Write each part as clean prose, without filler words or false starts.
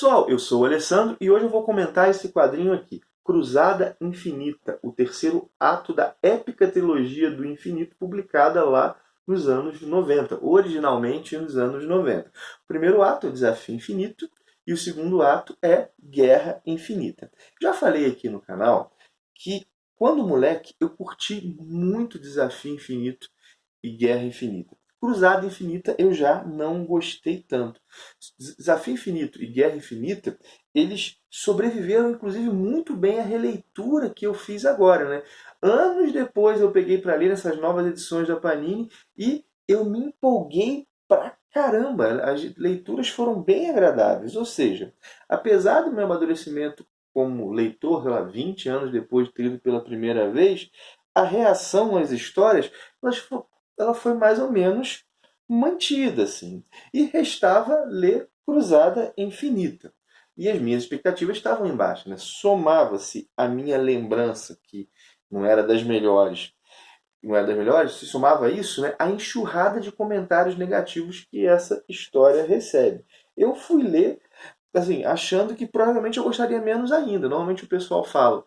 pessoal, eu sou o Alessandro e hoje eu vou comentar esse quadrinho aqui, Cruzada Infinita, o terceiro ato da épica trilogia do infinito publicada lá nos anos 90, originalmente nos anos 90. O primeiro ato é Desafio Infinito e o segundo ato é Guerra Infinita. Já falei aqui no canal que quando moleque eu curti muito Desafio Infinito e Guerra Infinita. Cruzada Infinita eu já não gostei tanto. Desafio Infinito e Guerra Infinita, eles sobreviveram inclusive muito bem à releitura que eu fiz agora, né? Anos depois eu peguei para ler essas novas edições da Panini e eu me empolguei pra caramba. As leituras foram bem agradáveis, ou seja, apesar do meu amadurecimento como leitor, sei lá, 20 anos depois de ter lido pela primeira vez, a reação às histórias ela foi mais ou menos mantida, assim. E restava ler Cruzada Infinita. E as minhas expectativas estavam embaixo, né? Somava-se a minha lembrança, que não era das melhores, se somava a isso, né, a enxurrada de comentários negativos que essa história recebe. Eu fui ler, assim, achando que provavelmente eu gostaria menos ainda. Normalmente o pessoal fala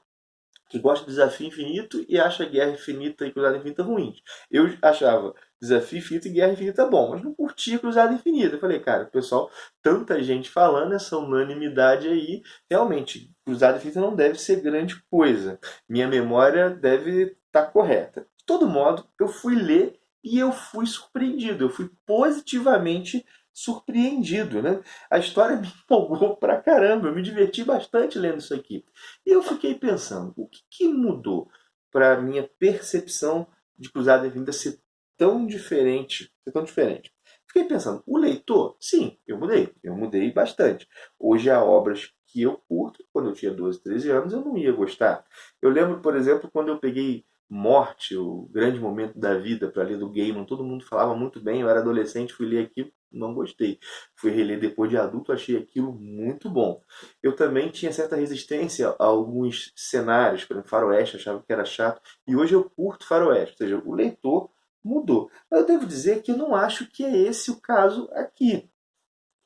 que gosta de Desafio Infinito e acha Guerra Infinita e Cruzada Infinita ruins. Eu achava Desafio Infinito e Guerra Infinita bom, mas não curtia Cruzada Infinita. Eu falei, cara, o pessoal, tanta gente falando, essa unanimidade aí, realmente, Cruzada Infinita não deve ser grande coisa. Minha memória deve estar correta. De todo modo, eu fui ler e eu fui surpreendido, eu fui positivamente surpreendido, né? A história me empolgou pra caramba, eu me diverti bastante lendo isso aqui. E eu fiquei pensando, o que mudou para a minha percepção de Cruzada Infinita ser tão diferente? Ser tão diferente? Fiquei pensando, o leitor? Sim, eu mudei bastante. Hoje há obras que eu curto, quando eu tinha 12, 13 anos, eu não ia gostar. Eu lembro, por exemplo, quando eu peguei Morte, o grande momento da vida, para ler do Gaiman, todo mundo falava muito bem, eu era adolescente, fui ler aquilo, não gostei. Fui reler depois de adulto, achei aquilo muito bom. Eu também tinha certa resistência a alguns cenários, por exemplo, faroeste, achava que era chato, e hoje eu curto faroeste, ou seja, o leitor mudou. Mas eu devo dizer que eu não acho que é esse o caso aqui.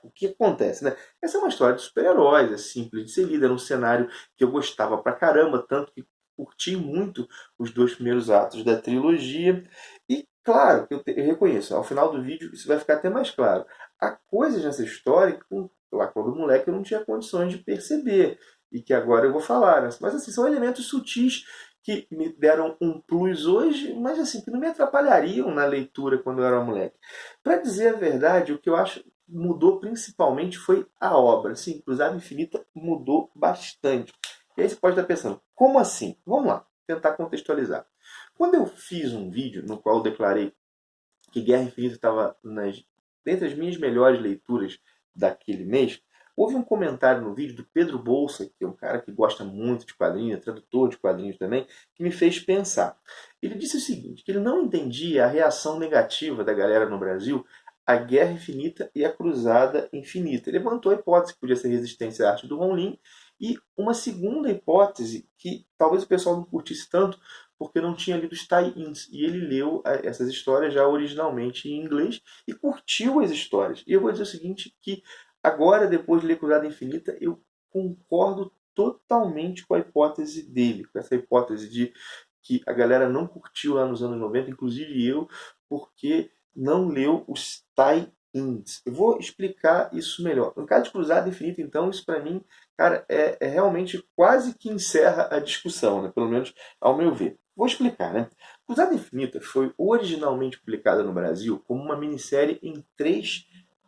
O que acontece, né? Essa é uma história de super-heróis, é simples de ser lida, era um cenário que eu gostava pra caramba, tanto que curti muito os dois primeiros atos da trilogia. E claro, eu reconheço, ao final do vídeo isso vai ficar até mais claro. Há coisas nessa história que lá quando moleque eu não tinha condições de perceber e que agora eu vou falar, né? Mas assim, são elementos sutis que me deram um plus hoje, mas assim, que não me atrapalhariam na leitura quando eu era moleque. Para dizer a verdade, o que eu acho mudou principalmente foi a obra. Sim, Cruzada Infinita mudou bastante. E aí você pode estar pensando, como assim? Vamos lá, tentar contextualizar. Quando eu fiz um vídeo no qual eu declarei que Guerra Infinita estava dentre as minhas melhores leituras daquele mês, houve um comentário no vídeo do Pedro Bolsa, que é um cara que gosta muito de quadrinhos, é tradutor de quadrinhos também, que me fez pensar. Ele disse o seguinte, que ele não entendia a reação negativa da galera no Brasil à Guerra Infinita e à Cruzada Infinita. Ele levantou a hipótese que podia ser resistência à arte do Ron Lim e uma segunda hipótese que talvez o pessoal não curtisse tanto porque não tinha lido os tie-ins. E ele leu essas histórias já originalmente em inglês e curtiu as histórias. E eu vou dizer o seguinte, que agora, depois de ler Cruzada Infinita, eu concordo totalmente com a hipótese dele, com essa hipótese de que a galera não curtiu lá nos anos 90, inclusive eu, porque não leu os tie-ins. Eu vou explicar isso melhor. No caso de Cruzada Infinita, então, isso para mim, cara, é realmente quase que encerra a discussão, né? Pelo menos ao meu ver. Vou explicar, né? Cruzada Infinita foi originalmente publicada no Brasil como uma minissérie em 3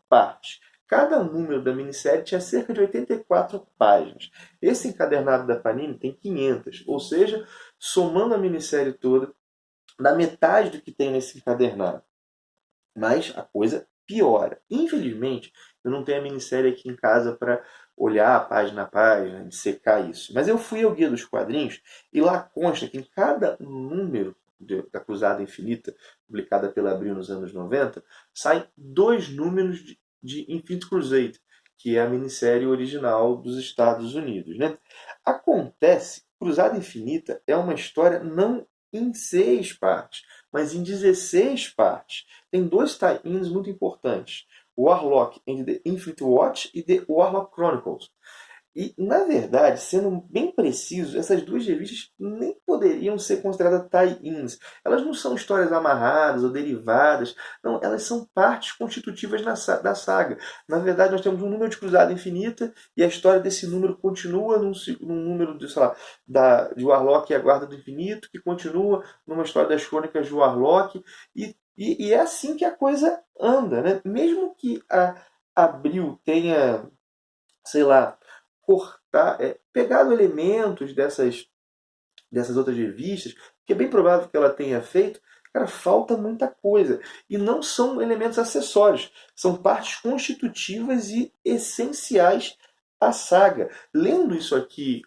partes. Cada número da minissérie tinha cerca de 84 páginas. Esse encadernado da Panini tem 500, ou seja, somando a minissérie toda, dá metade do que tem nesse encadernado. Mas a coisa piora. Infelizmente, eu não tenho a minissérie aqui em casa para olhar página a página, dissecar isso. Mas eu fui ao Guia dos Quadrinhos e lá consta que em cada número da Cruzada Infinita, publicada pela Abril nos anos 90, saem 2 números de Infinite Crusade, que é a minissérie original dos Estados Unidos, né? Acontece que Cruzada Infinita é uma história não em 6 partes, mas em 16 partes. Tem 2 tie-ins muito importantes. Warlock and the Infinite Watch e The Warlock Chronicles. E, na verdade, sendo bem preciso, essas duas revistas nem poderiam ser consideradas tie-ins. Elas não são histórias amarradas ou derivadas. Não, elas são partes constitutivas da saga. Na verdade, nós temos um número de Cruzada Infinita e a história desse número continua num número de, sei lá, de Warlock e a Guarda do Infinito, que continua numa história das Crônicas de Warlock. E é assim que a coisa anda, né? Mesmo que a Abril tenha, sei lá, pegado elementos dessas outras revistas, que é bem provável que ela tenha feito, cara, falta muita coisa. E não são elementos acessórios, são partes constitutivas e essenciais à saga. Lendo isso aqui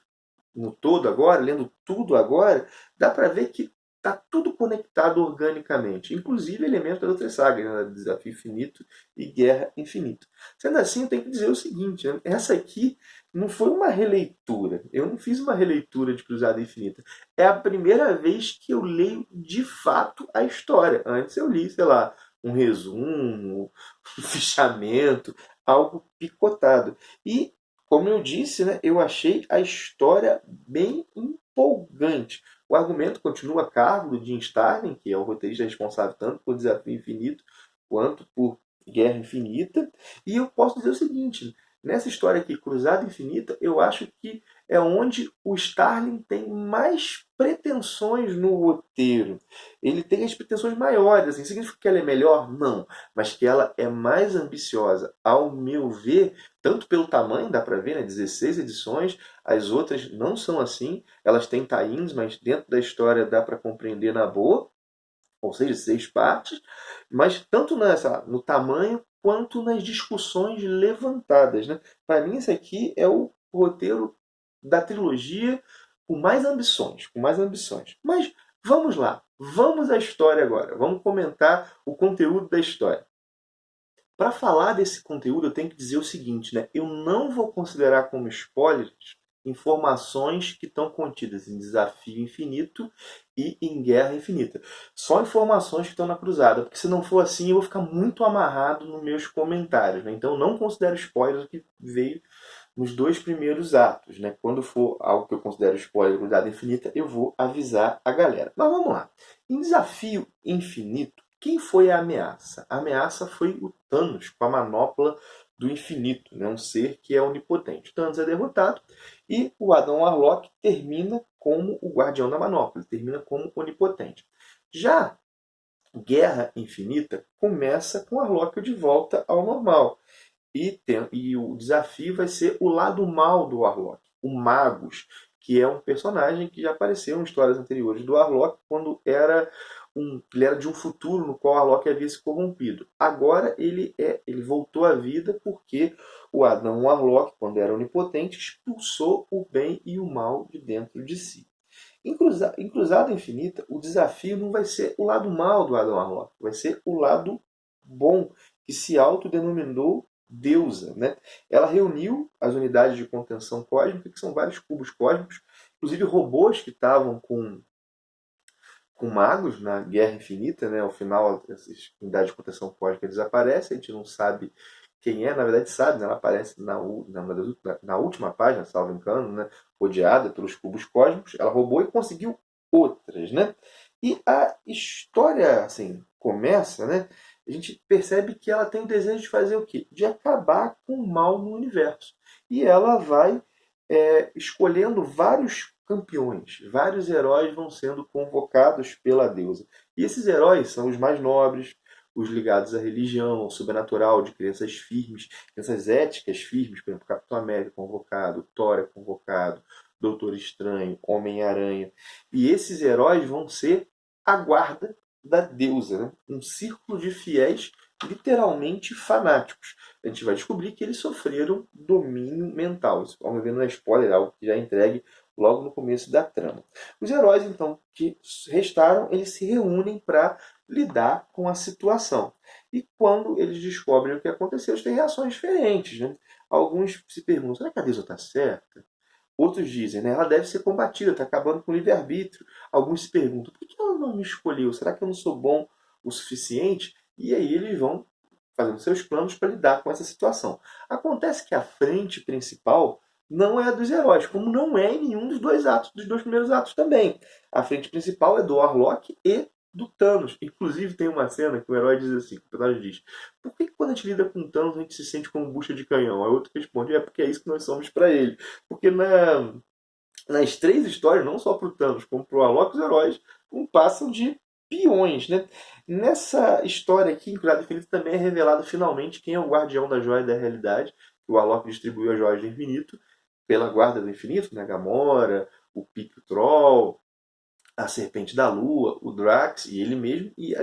no todo agora, lendo tudo agora, dá para ver que está tudo conectado organicamente, inclusive elementos das outras sagas, né? Desafio Infinito e Guerra Infinita. Sendo assim, eu tenho que dizer o seguinte, né? Essa aqui não foi uma releitura, eu não fiz uma releitura de Cruzada Infinita. É a primeira vez que eu leio de fato a história. Antes eu li, sei lá, um resumo, um fichamento, algo picotado. E como eu disse, né, eu achei a história bem empolgante. O argumento continua a cargo do Jim Starlin, que é o roteirista responsável tanto por Desafio Infinito quanto por Guerra Infinita. E eu posso dizer o seguinte, nessa história aqui, Cruzada Infinita, eu acho que é onde o Starlin tem mais pretensões no roteiro. Ele tem as pretensões maiores. Assim, significa que ela é melhor? Não. Mas que ela é mais ambiciosa, ao meu ver, tanto pelo tamanho, dá para ver, né? 16 edições, as outras não são assim, elas têm tie-ins, mas dentro da história dá para compreender na boa, ou seja, 6 partes, mas tanto no tamanho quanto nas discussões levantadas. Né? Para mim, esse aqui é o roteiro da trilogia com mais ambições, com mais ambições. Mas vamos lá, vamos à história agora, vamos comentar o conteúdo da história. Para falar desse conteúdo, eu tenho que dizer o seguinte, né? Eu não vou considerar como spoilers informações que estão contidas em Desafio Infinito e em Guerra Infinita. Só informações que estão na cruzada, porque se não for assim, eu vou ficar muito amarrado nos meus comentários. Né? Então, não considero spoilers o que veio nos 2 primeiros atos. Né? Quando for algo que eu considero spoiler Cruzada Infinita, eu vou avisar a galera. Mas vamos lá. Em Desafio Infinito, quem foi a ameaça? A ameaça foi o Thanos, com a manopla do infinito, né? Um ser que é onipotente. O Thanos é derrotado e o Adam Warlock termina como o guardião da manopla, ele termina como onipotente. Já Guerra Infinita começa com o Warlock de volta ao normal. E o desafio vai ser o lado mal do Warlock, o Magus, que é um personagem que já apareceu em histórias anteriores do Warlock, quando ele era de um futuro no qual o Warlock havia se corrompido. Agora ele voltou à vida porque o Adam Warlock, quando era onipotente, expulsou o bem e o mal de dentro de si. Em Cruzada Infinita, o desafio não vai ser o lado mal do Adam Warlock, vai ser o lado bom, que se autodenominou deusa. Né? Ela reuniu as unidades de contenção cósmica, que são vários cubos cósmicos, inclusive robôs que estavam com magos na Guerra Infinita. Né? Ao final, essas unidades de contenção cósmica desaparecem, a gente não sabe quem é, na verdade sabe, né? Ela aparece na última página, salvo engano, né? Rodeada pelos cubos cósmicos. Ela roubou e conseguiu outras. Né? E a história assim, começa, né? A gente percebe que ela tem o desejo de fazer o quê? De acabar com o mal no universo. E ela vai escolhendo vários campeões, vários heróis vão sendo convocados pela deusa. E esses heróis são os mais nobres, os ligados à religião, ao sobrenatural, de crenças firmes, crenças éticas firmes, por exemplo, Capitão América convocado, Thor é convocado, Doutor Estranho, Homem-Aranha. E esses heróis vão ser a guarda da deusa, né? Um círculo de fiéis literalmente fanáticos. A gente vai descobrir que eles sofreram domínio mental. Isso, vamos ver, não é spoiler, é algo que já é entregue logo no começo da trama. Os heróis, então, que restaram, eles se reúnem para lidar com a situação. E quando eles descobrem o que aconteceu, eles têm reações diferentes. Né? Alguns se perguntam, será que a deusa está certa? Outros dizem, né, ela deve ser combatida, está acabando com o livre-arbítrio. Alguns se perguntam, por que ela não me escolheu? Será que eu não sou bom o suficiente? E aí eles vão fazendo seus planos para lidar com essa situação. Acontece que a frente principal não é a dos heróis, como não é em nenhum dos dois primeiros atos também. A frente principal é do Warlock e do Thanos. Inclusive tem uma cena que o herói diz assim, o personagem diz: por que quando a gente lida com o Thanos a gente se sente como bucha de canhão? Aí o outro responde: é porque é isso que nós somos para ele. Porque nas três histórias, não só para o Thanos como para o Warlock, os heróis não passam de peões, né? Nessa história aqui, em Cruzada Infinita, também é revelado finalmente quem é o guardião da Joia da Realidade. O Warlock distribuiu as Joias do Infinito pela Guarda do Infinito, né? Gamora, o Pico Troll, a Serpente da Lua, o Drax e ele mesmo, e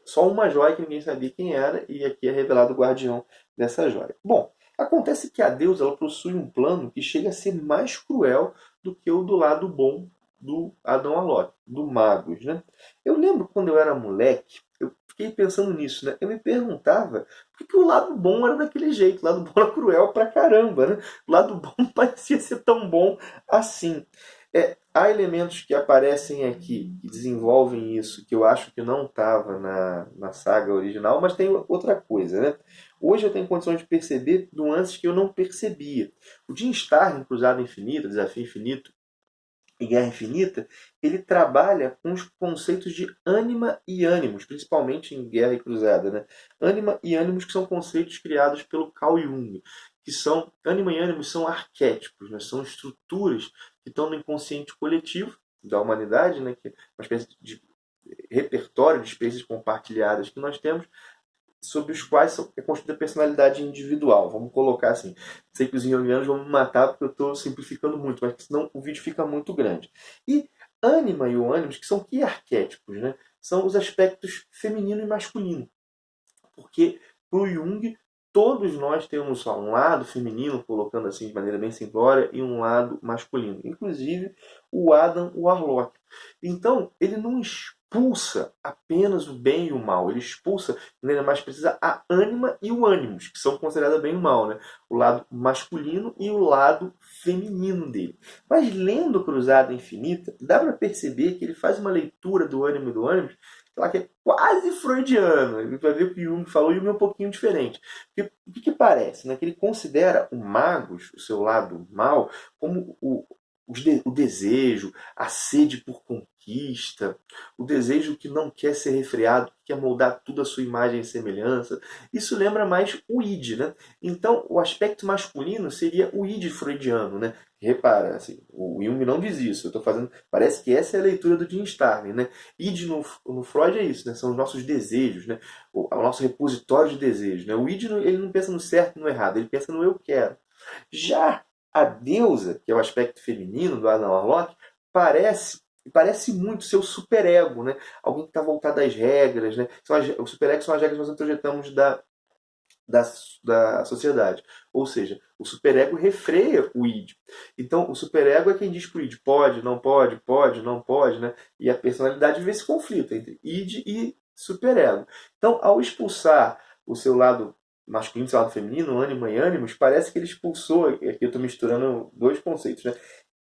só uma joia que ninguém sabia quem era, e aqui é revelado o guardião dessa joia. Bom, acontece que a deusa ela possui um plano que chega a ser mais cruel do que o do lado bom do Adão Warlock, do Magus, né? Eu lembro quando eu era moleque, eu fiquei pensando nisso, né? Eu me perguntava por que o lado bom era daquele jeito, o lado bom era cruel pra caramba, né? O lado bom não parecia ser tão bom assim. Há elementos que aparecem aqui que desenvolvem isso que eu acho que não estava na saga original, mas tem outra coisa, né? Hoje eu tenho condições de perceber nuances que eu não percebia. O Jim Starlin, Cruzada Infinita, Desafio Infinito e Guerra Infinita, ele trabalha com os conceitos de ânima e ânimos, principalmente em Guerra e Cruzada, né? Ânima e ânimos que são conceitos criados pelo Carl Jung, que são, ânima e ânimos são arquétipos, né? São estruturas que estão no inconsciente coletivo da humanidade, né? Que é uma espécie de repertório de experiências compartilhadas que nós temos, sobre os quais é construída a personalidade individual. Vamos colocar assim. Sei que os jungianos vão me matar porque eu estou simplificando muito, mas senão o vídeo fica muito grande. E ânima e o ânimos, que são que arquétipos, né? São os aspectos feminino e masculino. Porque para o Jung, todos nós temos só um lado feminino, colocando assim de maneira bem simplória, e um lado masculino. Inclusive o Adam Warlock. Então, ele não expulsa apenas o bem e o mal. Ele expulsa, de maneira mais precisa, a ânima e o ânimos, que são considerados bem e o mal, né? O lado masculino e o lado feminino dele. Mas lendo Cruzada Infinita, dá para perceber que ele faz uma leitura do ânimo e do ânimos que é quase freudiano. Ele vai ver o que o Jung falou, e o Jung é um pouquinho diferente. Porque, o que parece? Né? Que ele considera o Magus, o seu lado mal, como o desejo, a sede por conquista, o desejo que não quer ser refreado, que quer moldar tudo à sua imagem e semelhança. Isso lembra mais o id, né? Então, o aspecto masculino seria o id freudiano, né? Repara, assim, o Jung não diz isso. Eu tô fazendo, parece que essa é a leitura do Jim Starlin, né? Id no Freud é isso, né? São os nossos desejos, né? O nosso repositório de desejos, né? O id ele não pensa no certo e no errado, ele pensa no eu quero. Já a deusa, que é o aspecto feminino do Adam Warlock, parece muito seu superego, né? Alguém que está voltado às regras, né? O superego são as regras que nós introjetamos da sociedade. Ou seja, o superego refreia o id. Então, o superego é quem diz para o id pode, não pode, não pode, né? E a personalidade vê esse conflito entre id e superego. Então, ao expulsar o seu lado masculino, seu lado feminino, ânima e ânimos, parece que ele expulsou, aqui eu estou misturando dois conceitos, né?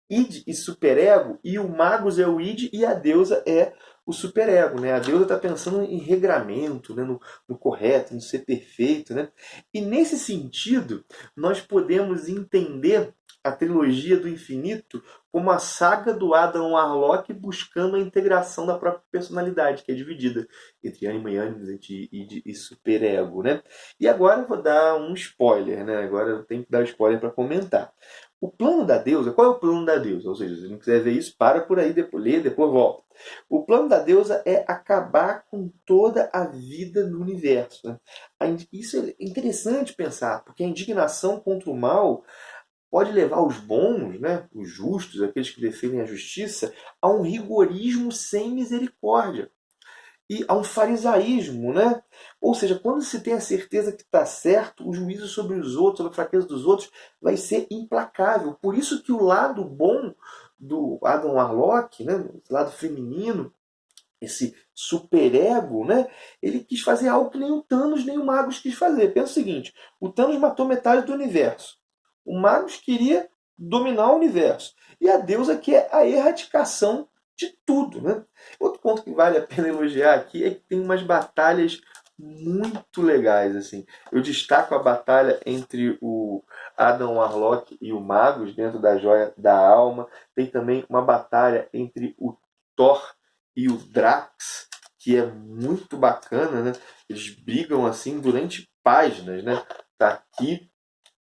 Id e superego, e o Magus é o id e a deusa é o superego, né? A deusa está pensando em regramento, né? no correto, no ser perfeito, né? E nesse sentido, nós podemos entender a trilogia do infinito como a saga do Adam Warlock buscando a integração da própria personalidade, que é dividida entre ânima e ânimos, entre id e superego, né? E agora eu vou dar um spoiler, né? Agora eu tenho que dar spoiler para comentar. O plano da deusa, qual é o plano da deusa? Ou seja, se não quiser ver isso, para por aí, depois lê, depois volta. O plano da deusa é acabar com toda a vida no universo. Né? Isso é interessante pensar, porque a indignação contra o mal pode levar os bons, né, os justos, aqueles que defendem a justiça, a um rigorismo sem misericórdia. E a um farisaísmo, né? Ou seja, quando se tem a certeza que está certo, o juízo sobre os outros, sobre a fraqueza dos outros, vai ser implacável. Por isso que o lado bom do Adam Warlock, né, esse lado feminino, esse superego, né, ele quis fazer algo que nem o Thanos nem o Magus quis fazer. Pensa o seguinte, o Thanos matou metade do universo. O Magus queria dominar o universo. E a deusa quer a erradicação de tudo. Né? Outro ponto que vale a pena elogiar aqui é que tem umas batalhas muito legais, assim. Eu destaco a batalha entre o Adam Warlock e o Magus dentro da Joia da Alma. Tem também uma batalha entre o Thor e o Drax, que é muito bacana, né? Eles brigam assim durante páginas, né? Tá aqui.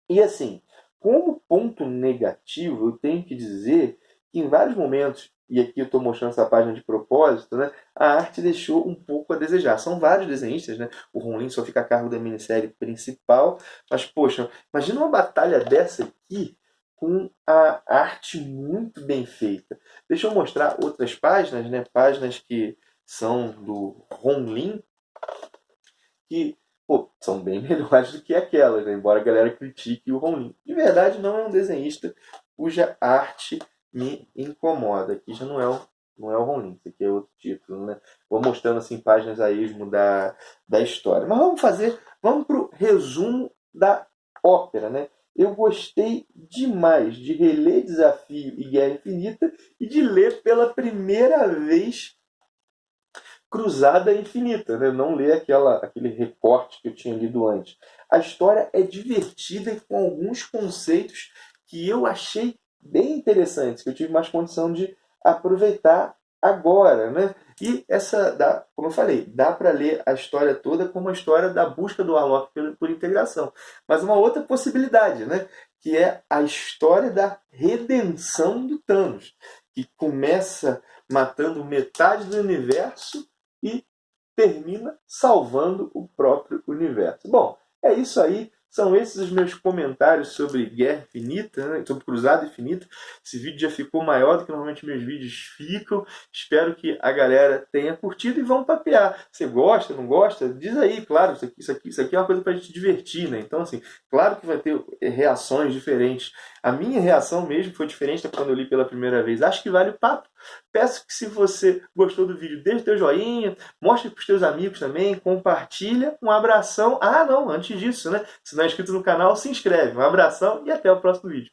E assim, como ponto negativo, eu tenho que dizer que em vários momentos, e aqui eu estou mostrando essa página de propósito, né, a arte deixou um pouco a desejar. São vários desenhistas, né? O Ron Lim só fica a cargo da minissérie principal, mas poxa, imagina uma batalha dessa aqui com a arte muito bem feita. Deixa eu mostrar outras páginas, né? Páginas que são do Ron Lim, que pô, são bem melhores do que aquelas, né? Embora a galera critique o Ron Lim. De verdade, não é um desenhista cuja arte me incomoda. Aqui já não é o Ron Lim, isso aqui é outro título, né? Vou mostrando assim páginas a esmo da história. Mas vamos para o resumo da ópera, né? Eu gostei demais de reler Desafio e Guerra Infinita e de ler pela primeira vez Cruzada Infinita, né? Não ler aquele recorte que eu tinha lido antes. A história é divertida e com alguns conceitos que eu achei bem interessantes, que eu tive mais condição de aproveitar agora, né? E como eu falei, dá para ler a história toda como a história da busca do Warlock por integração. Mas uma outra possibilidade, né? Que é a história da redenção do Thanos, que começa matando metade do universo e termina salvando o próprio universo. Bom, é isso aí. São esses os meus comentários sobre Guerra Infinita, né? Sobre Cruzada Infinita. Esse vídeo já ficou maior do que normalmente meus vídeos ficam. Espero que a galera tenha curtido e vamos papear. Você gosta, não gosta? Diz aí, claro, isso aqui é uma coisa para a gente divertir, né? Então, assim, claro que vai ter reações diferentes. A minha reação mesmo foi diferente da quando eu li pela primeira vez. Acho que vale o papo. Peço que se você gostou do vídeo, deixe teu joinha, mostre para os teus amigos também, compartilha, um abração. Ah, não, antes disso, né? Se não é inscrito no canal, se inscreve. Um abração e até o próximo vídeo.